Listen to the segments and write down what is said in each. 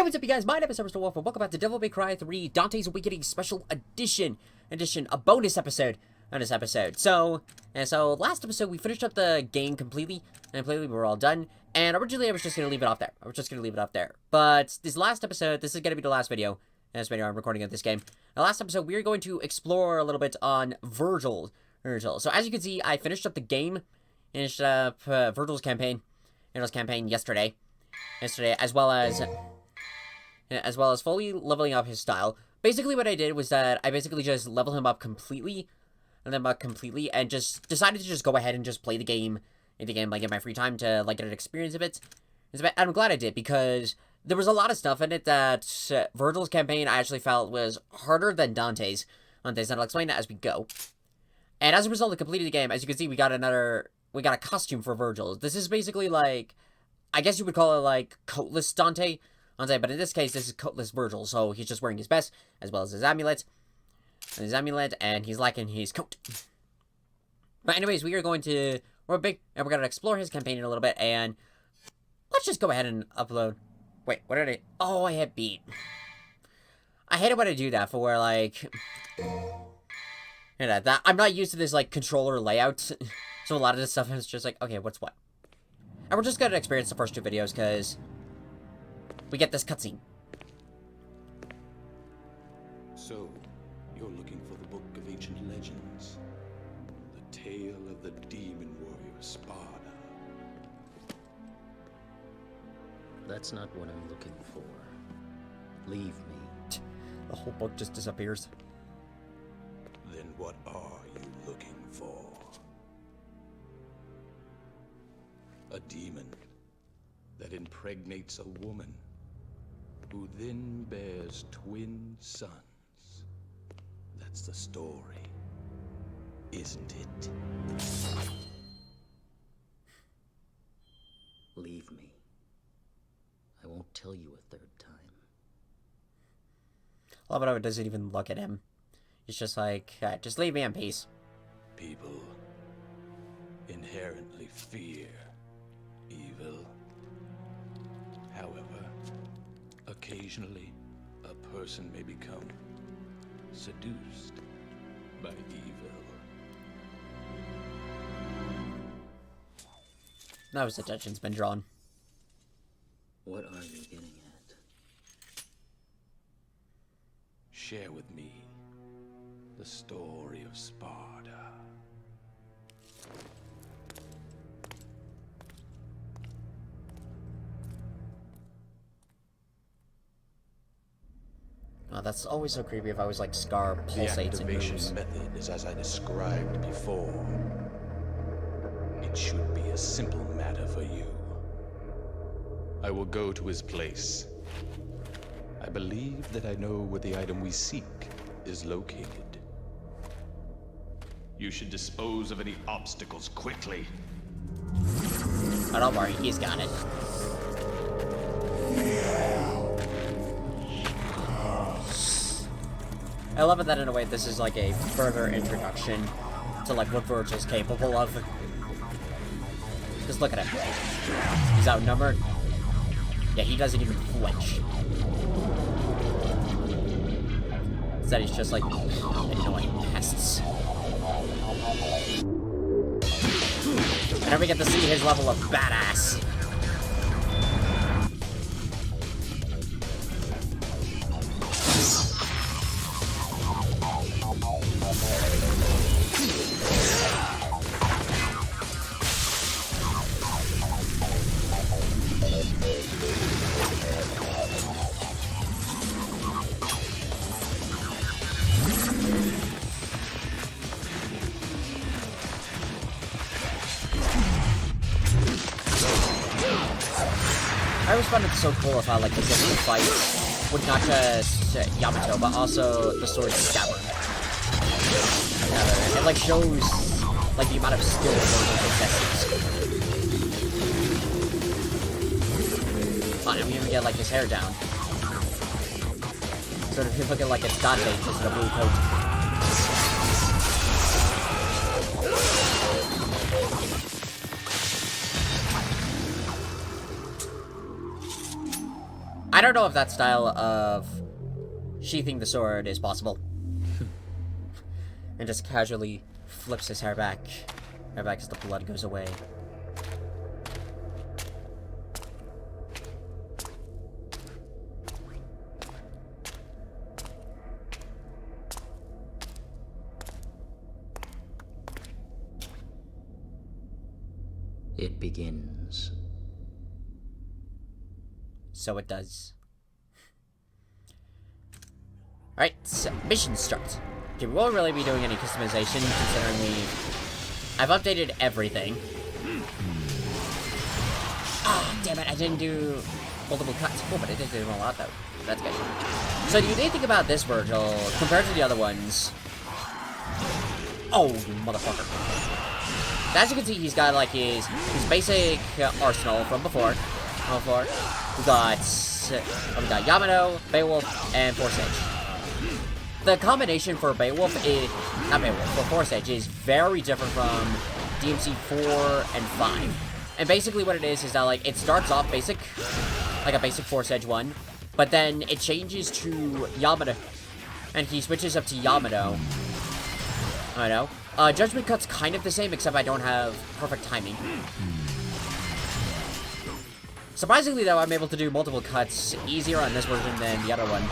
What's up, you guys? My name is Mr. Wolf, and welcome back to Devil May Cry 3 Dante's Awakening Special Edition, a bonus episode on this episode. So last episode we finished up the game completely, we were all done, and originally I was just gonna leave it off there. But this last episode, this is gonna be the last video. I'm recording of this game. The last episode, we are going to explore a little bit on Vergil. So as you can see, I finished up the game, Vergil's campaign, yesterday, as well as fully leveling up his style. Basically, what I did was that I basically just leveled him up completely, and just decided to just go ahead and just play the game, like in my free time to like get an experience of it. I'm glad I did, because there was a lot of stuff in it that Vergil's campaign I actually felt was harder than Dante's, and I'll explain that as we go. And as a result of completing the game, as you can see, we got a costume for Vergil. This is basically like, I guess you would call it like coatless Dante, but in this case, this is coatless Vergil, so he's just wearing his vest, as well as his amulet, and he's lacking his coat. But anyways, we're going to explore his campaign in a little bit, and let's just go ahead and upload. Wait, what did I... Oh, I hit beat. I hate it when I do that, for like... that I'm not used to this, like, controller layout, so a lot of this stuff is just like, okay, what's what? And we're just gonna experience the first two videos, because we get this cutscene. So, you're looking for the Book of Ancient Legends. The tale of the demon warrior Sparda. That's not what I'm looking for. Leave me. The whole book just disappears. Then what are you looking for? A demon that impregnates a woman, who then bears twin sons. That's the story, isn't it? Leave me. I won't tell you a third time. I love how it doesn't even look at him. It's just like, just leave me in peace. People inherently fear evil. However, occasionally, a person may become seduced by evil. Now his attention's been drawn. What are you getting at? Share with me the story of Sparda. Oh, that's always so creepy if I was like Scar pulsates and The activation moves. method is as I described before. It should be a simple matter for you. I will go to his place. I believe that I know where the item we seek is located. You should dispose of any obstacles quickly. Oh, don't worry, he's got it. I love it that in a way this is like a further introduction to like what Vergil's capable of. Just look at him. He's outnumbered. Yeah, he doesn't even flinch. Instead, he's just like annoying pests. And then we get to see his level of badass. I always found it so cool of how, like, the different fights would not just Yamato, but also the sword scabbard. It, like, shows, like, the amount of skill Vergil possesses. Oh, and we even get, like, his hair down. Sort of, if you look at, like, it's Dante just in a blue coat. I don't know if that style of sheathing the sword is possible. And just casually flips his hair back. Hair back as the blood goes away. It begins. So it does. Alright, so mission start. Okay, we won't really be doing any customization considering I've updated everything. Ah, damn it, I didn't do multiple cuts. Oh, but I did do them a lot though. That's good. So do you think about this Vergil compared to the other ones? Oh, you motherfucker. As you can see, he's got like his basic arsenal from before. We got Yamato, Beowulf, and Force Edge. The combination for Beowulf is not Beowulf, for Force Edge is very different from DMC 4 and 5. And basically what it is that like it starts off basic, like a basic Force Edge one, but then it changes to Yamato, and he switches up to Yamato. I know. Judgment Cut's kind of the same, except I don't have perfect timing. Surprisingly, though, I'm able to do multiple cuts easier on this version than the other one.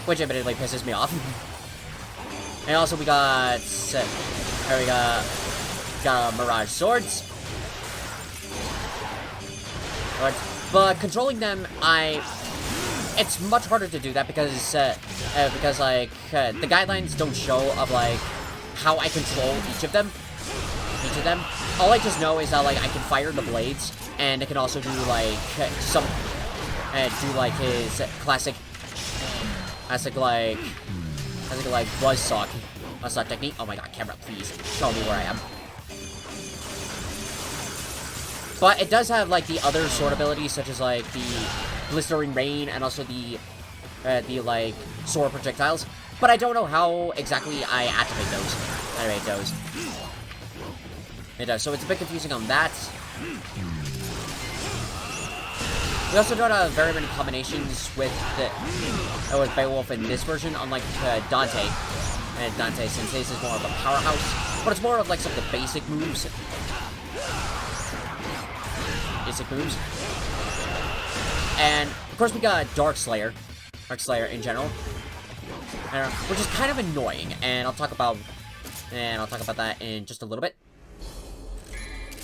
Which admittedly pisses me off. And also, we got Mirage Swords. But controlling them, it's much harder to do that because like the guidelines don't show of like how I control each of them. All I just know is that like I can fire the blades, and I can also do like his classic like buzzsaw technique. Oh my god, camera, please show me where I am. But it does have like the other sword abilities, such as like the Blistering Rain and also the like sword projectiles. But I don't know how exactly I activate those. It does, so it's a bit confusing on that. We also don't have very many combinations with Beowulf in this version, unlike Dante. And Dante, since this is more of a powerhouse, but it's more of like some of the basic moves. And of course we got Dark Slayer in general, which is kind of annoying, and I'll talk about that in just a little bit.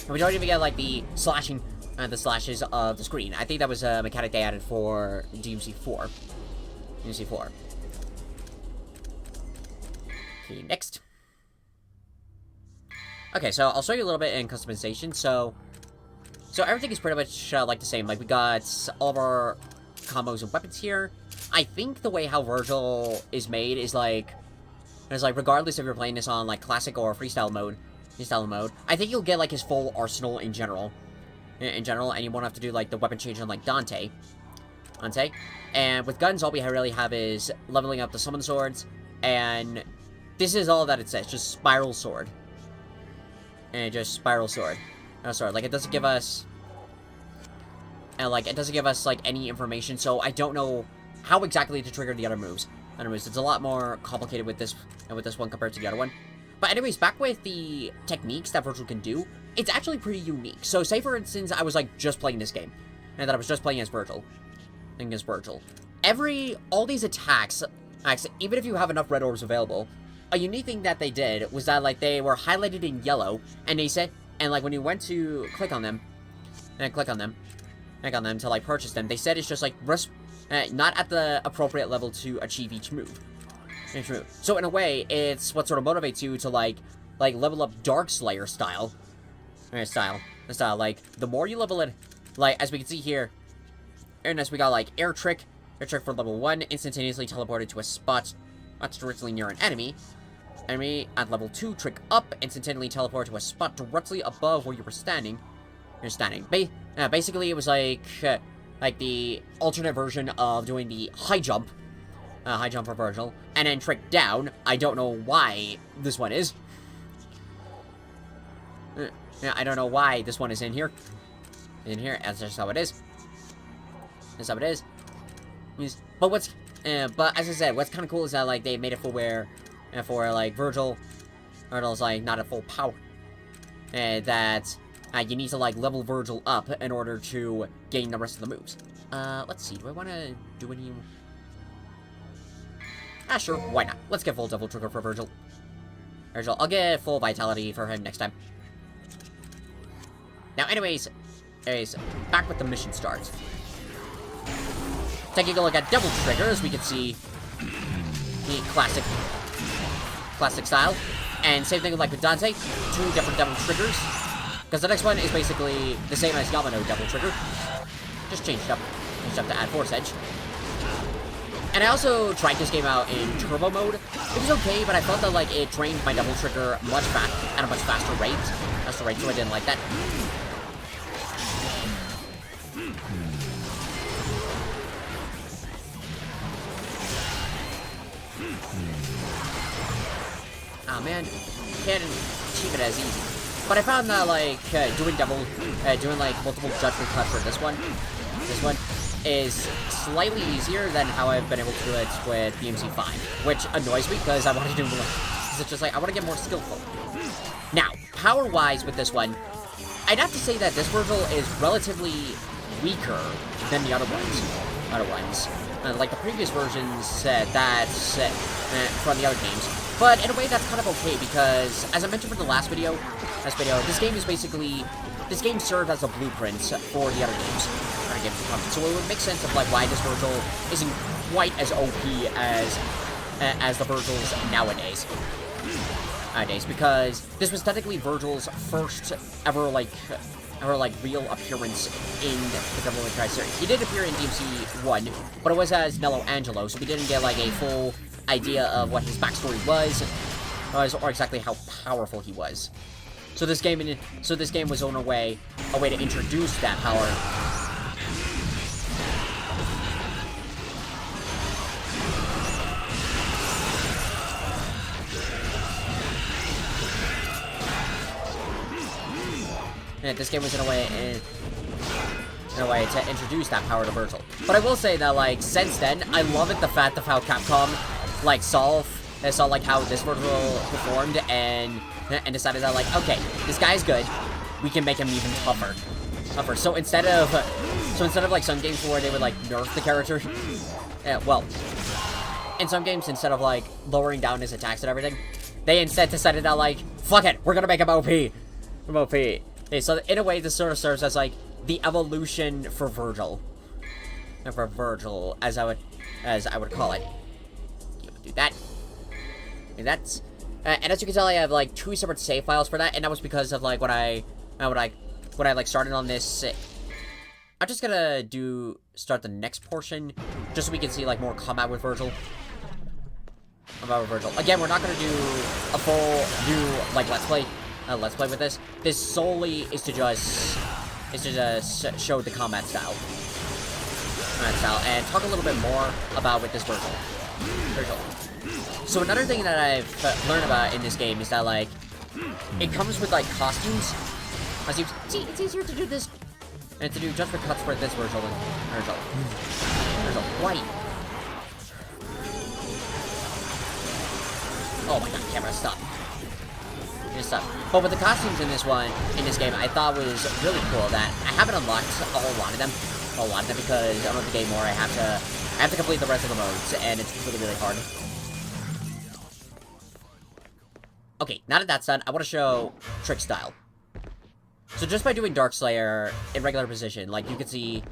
And we don't even get like the slashes of the screen. I think that was a mechanic they added for DMC 4. Okay, next. Okay, so I'll show you a little bit in customization. So everything is pretty much like the same. Like we got all of our combos and weapons here. I think the way how Vergil is made is like regardless if you're playing this on like classic or freestyle mode, I think you'll get like his full arsenal in general, and you won't have to do like the weapon change on like Dante. And with guns, all we really have is leveling up the summon swords, and this is all that it says, just spiral sword. And just spiral sword. No, sorry, like it doesn't give us like any information, so I don't know how exactly to trigger the other moves. It's a lot more complicated with this one compared to the other one. But anyways, back with the techniques that Vergil can do, it's actually pretty unique. So say for instance, I was like just playing this game, and that I was just playing as Vergil. All these attacks, even if you have enough red orbs available, a unique thing that they did was that like they were highlighted in yellow, and they said, and like when you went to click on them to like purchase them, they said it's just like not at the appropriate level to achieve each move. So in a way, it's what sort of motivates you to like level up Dark Slayer style. Like the more you level it, like as we can see here, and as we got like air trick for level 1, instantaneously teleported to a spot directly near an enemy. Enemy at level 2, trick up, instantaneously teleport to a spot directly above where you were standing. Basically, it was like the alternate version of doing the high jump for Vergil, and then trick down. I don't know why this one is. I don't know why this one is in here. That's just how it is. That's how it is. But what's, but as I said, what's kind of cool is that, like, they made it for where, for, like, Vergil's, like, not at full power. And that, you need to, like, level Vergil up in order to gain the rest of the moves. Let's see, do I want to do any... Ah, sure, why not? Let's get full Devil Trigger for Vergil. I'll get full Vitality for him next time. Now, anyways, back with the mission starts. Taking a look at Devil Triggers, we can see the classic style. And same thing like with Dante, 2 different Devil Triggers. Because the next one is basically the same as Yamano Devil Trigger. Just changed up to add Force Edge. And I also tried this game out in Turbo mode. It was okay, but I felt that, like, it drained my Devil Trigger at a much faster rate. So I didn't like that. Oh man, can't achieve it as easy. But I found that, like, doing like multiple judgment cuts for this one is slightly easier than how I've been able to do it with BMC5, which annoys me because I want to do more. It's just like I want to get more skillful. Now, power-wise with this one, I'd have to say that this Vergil is relatively weaker than the other ones. Like the previous versions from the other games. But in a way, that's kind of okay because, as I mentioned from the last video, this game served as a blueprint for the other games. So it would make sense of like why this Vergil isn't quite as OP as the Vergils nowadays. Because this was technically Vergil's first ever real appearance in the Devil May Cry series. He did appear in DMC 1, but it was as Nello Angelo, so we didn't get like a full idea of what his backstory was, or exactly how powerful he was. So this game was in a way to introduce that power. And this game was in a way to introduce that power to Vergil. But I will say that, like, since then, I love it the fact of how Capcom, like, saw like how this Vergil performed and decided that, like, okay, this guy's good, we can make him even tougher. So instead of like some games where they would like nerf the character, well, in some games instead of like lowering down his attacks and everything, they instead decided that like, fuck it, we're gonna make him OP. Okay, so in a way, this sort of serves as like the evolution for Vergil, as I would call it. Do that. And that's, and as you can tell, I have like 2 separate save files for that, and that was because of like when I like started on this. I'm just gonna start the next portion, just so we can see like more combat with Vergil. Again, we're not gonna do a full new like let's play with this. This solely is to just show the combat style, and talk a little bit more about with this Vergil. So another thing that I've learned about in this game is that like it comes with like costumes. As you see, it's easier to do this and to do judgment cuts for this Vergil and Vergil. White. Oh my god, camera, stop. But with the costumes in this game, I thought was really cool that I haven't unlocked a lot of them because I'm on the game more. I have to complete the rest of the modes, and it's really, really hard. Okay, now that that's done, I want to show trick style. So just by doing Darkslayer in regular position, like you can see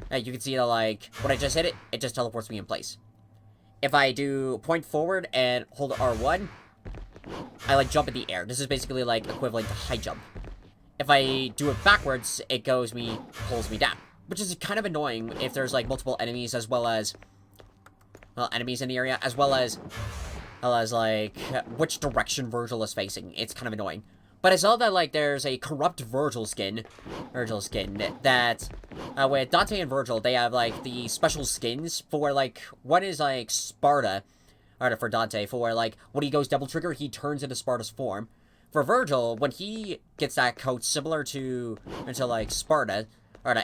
that like when I just hit it, it just teleports me in place. If I do point forward and hold R1, I like jump in the air. This is basically like equivalent to high jump. If I do it backwards, it pulls me down, which is kind of annoying if there's like multiple enemies as well as enemies in the area, as well as like which direction Vergil is facing. It's kind of annoying. But I saw that like there's a corrupt Vergil skin that with Dante and Vergil, they have like the special skins for like one is like Sparta, or for Dante, for like when he goes double trigger, he turns into Sparta's form. For Vergil, when he gets that coat similar to like Sparta,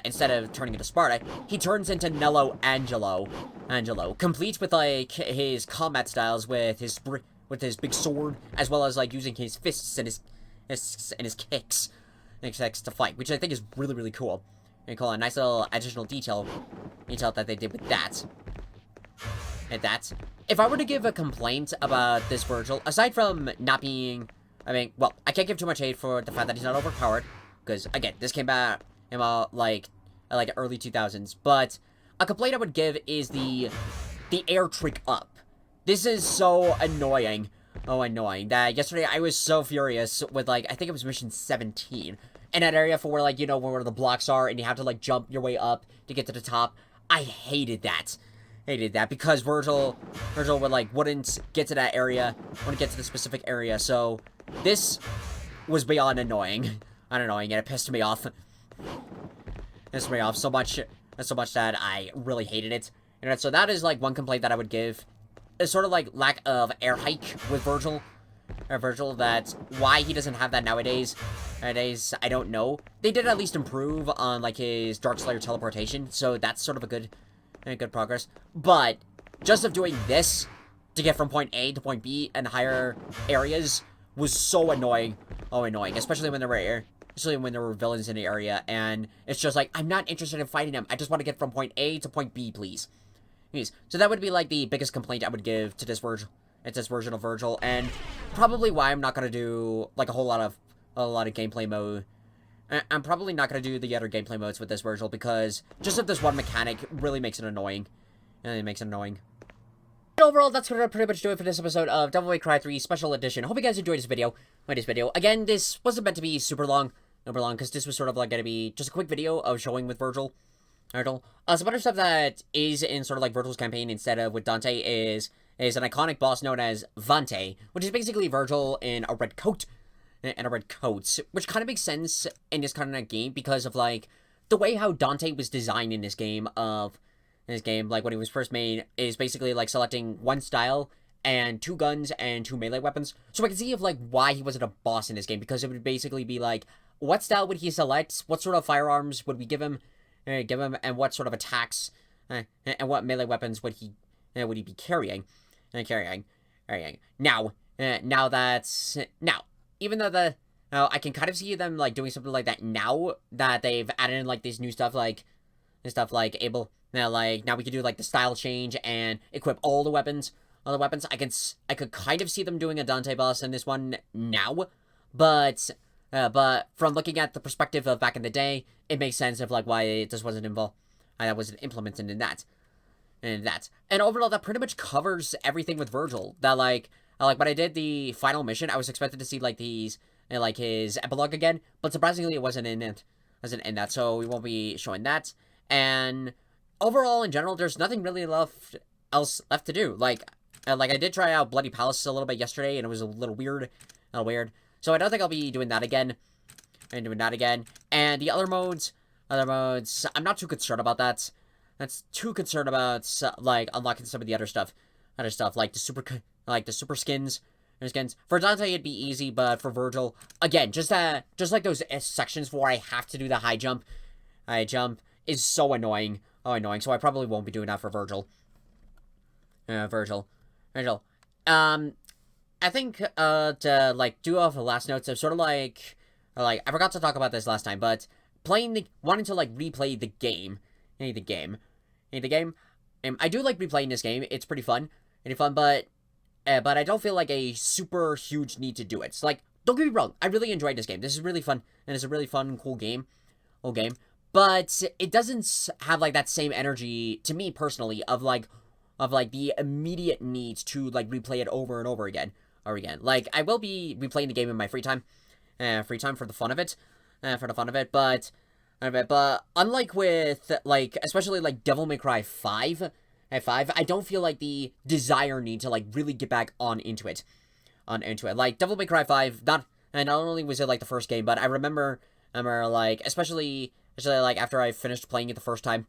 instead of turning into Sparta, he turns into Nello Angelo, complete with like his combat styles with his big sword, as well as like using his fists and his kicks to fight, which I think is really, really cool. And cool, a nice little additional detail that they did with that. And that's, if I were to give a complaint about this Vergil, aside from not being, well, I can't give too much hate for the fact that he's not overpowered, because, again, this came out in, like early 2000s, but a complaint I would give is the air trick up. This is so annoying. Oh, annoying. That yesterday I was so furious with, like, I think it was mission 17, in that area for where, like, you know, where the blocks are, and you have to, like, jump your way up to get to the top. I hated that. Because Vergil would, like, wouldn't get to that area, wouldn't get to the specific area, so this was beyond annoying. And it pissed me off. So much that I really hated it. And so that is, like, one complaint that I would give. It's sort of, like, lack of air hike with Vergil. That's why he doesn't have that nowadays. I don't know. They did at least improve on, like, his Darkslayer teleportation, so that's sort of a good progress. But just of doing this to get from point A to point B and higher areas was so annoying. Oh, annoying, especially when there were villains in the area, and it's just like, I'm not interested in fighting them. I just want to get from point A to point B, please. So that would be, like, the biggest complaint I would give to this version. It's this version of Vergil, and probably why I'm not gonna do, like, a lot of gameplay mode. I'm probably not gonna do the other gameplay modes with this Vergil, because just of this one mechanic really makes it annoying. Overall, that's gonna pretty much do it for this episode of Devil May Cry 3 Special Edition. Hope you guys enjoyed this video. Again, this wasn't meant to be super long, because this was sort of like gonna be just a quick video of showing with Vergil. Some other stuff that is in sort of like Vergil's campaign instead of with Dante is an iconic boss known as Vante, which is basically Vergil in a red coat. Which kind of makes sense in this kind of game because of, like, the way how Dante was designed in this game, like, when he was first made, is basically, like, selecting one style and 2 guns and 2 melee weapons. So I can see of, like, why he wasn't a boss in this game, because it would basically be, like, what style would he select, what sort of firearms would we give him, and what sort of attacks, and what melee weapons would he be carrying. Now, even though I can kind of see them, like, doing something like that now that they've added in, like, these new stuff, like, able, now we can do, like, the style change and equip all the weapons, I could kind of see them doing a Dante boss in this one now, but from looking at the perspective of back in the day, it makes sense of, like, why it just wasn't involved, that wasn't implemented in that. And overall, that pretty much covers everything with Vergil. That, like, when I did the final mission, I was expected to see, like, these, like, his epilogue again, but surprisingly, it wasn't in it. So we won't be showing that. And overall, in general, there's nothing really else left to do. Like, I did try out Bloody Palace a little bit yesterday, and it was a little weird. So I don't think I'll be doing that again. And the other modes, I'm not too concerned about that. That's too concerned about, like, unlocking some of the other stuff, like the super skins. For Dante, it'd be easy, but for Vergil, again, just like those sections where I have to do the high jump, is so annoying. So I probably won't be doing that for Vergil. I think, to, like, do off the last notes of sort of like, I forgot to talk about this last time, but wanting to, like, replay the game. I do like replaying this game. It's pretty fun. But I don't feel like a super huge need to do it. So, like, don't get me wrong, I really enjoyed this game. This is really fun, and it's a really fun, cool game. But it doesn't have, like, that same energy, to me personally, of the immediate need to, like, replay it over and over again. Like, I will be replaying the game in my free time for the fun of it. But unlike with, like, especially, like, Devil May Cry 5, I don't feel like the desire need to, like, really get back into it. Like, Devil May Cry 5, not only was it, like, the first game, but I remember, like, especially, like, after I finished playing it the first time,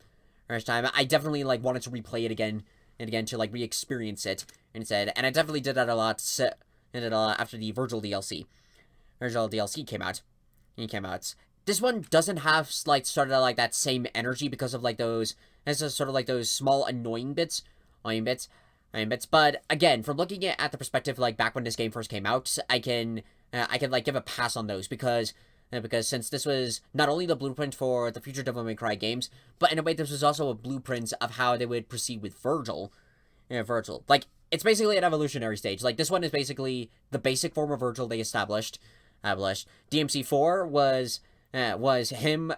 I definitely, like, wanted to replay it again and again to, like, re-experience it instead, and I definitely did that a lot, after the Vergil DLC. Vergil DLC came out. this one doesn't have, like, sort of, like, that same energy because of, like, those, it's just sort of, like, those small annoying bits, but, again, from looking at the perspective, like, back when this game first came out, I can, like, give a pass on those, because since this was not only the blueprint for the future Devil May Cry games, but in a way, this was also a blueprint of how they would proceed with Vergil. Vergil. Like, it's basically an evolutionary stage. Like, this one is basically the basic form of Vergil they established. DMC4 was him,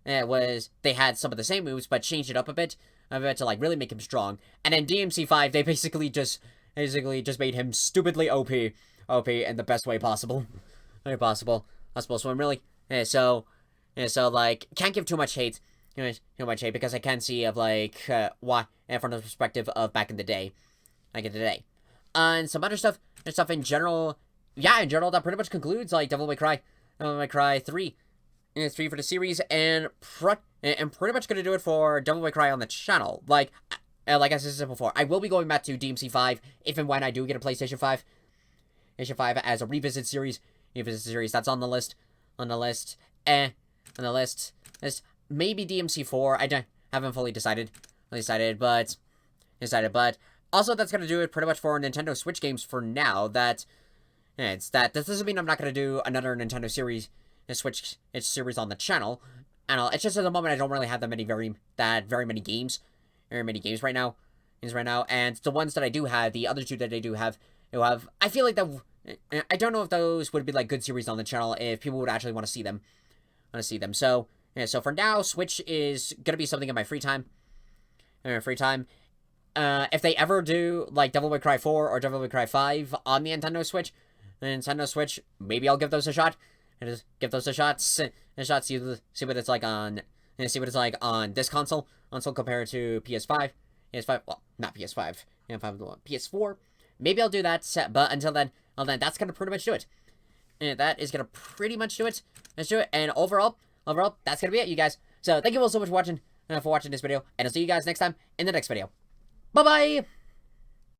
they had some of the same moves, but changed it up a bit to, like, really make him strong. And then DMC5, they basically just made him stupidly OP in the best way possible. So I'm really, so, like, can't give too much hate, because I can see of, like, why, from the perspective of back in the day, and some other stuff, in general, that pretty much concludes, like, Devil May Cry 3, 3 for the series, and pretty much gonna do it for Devil May Cry on the channel. Like I said before, I will be going back to DMC5 if and when I do get a PlayStation 5, as a revisit series, that's on the list, It's maybe DMC4, haven't fully decided, but also that's gonna do it pretty much for Nintendo Switch games for now. That doesn't mean I'm not gonna do another Nintendo series, Switch series on the channel. And it's just at the moment I don't really have very many games right now. And the ones that I do have, the other two that I do have, I feel like I don't know if those would be like good series on the channel if people would actually want to see them. So for now, Switch is gonna be something in my free time. If they ever do like Devil May Cry 4 or Devil May Cry 5 on the Nintendo Switch, maybe I'll give those a shot. See what it's like on, this console compared to PS5. Well, not PS5, PS4. Maybe I'll do that, but until then, that's gonna pretty much do it. And that is gonna pretty much do it. Let's do it. And overall, that's gonna be it, you guys. So thank you all so much for watching this video, and I'll see you guys next time in the next video. Bye bye.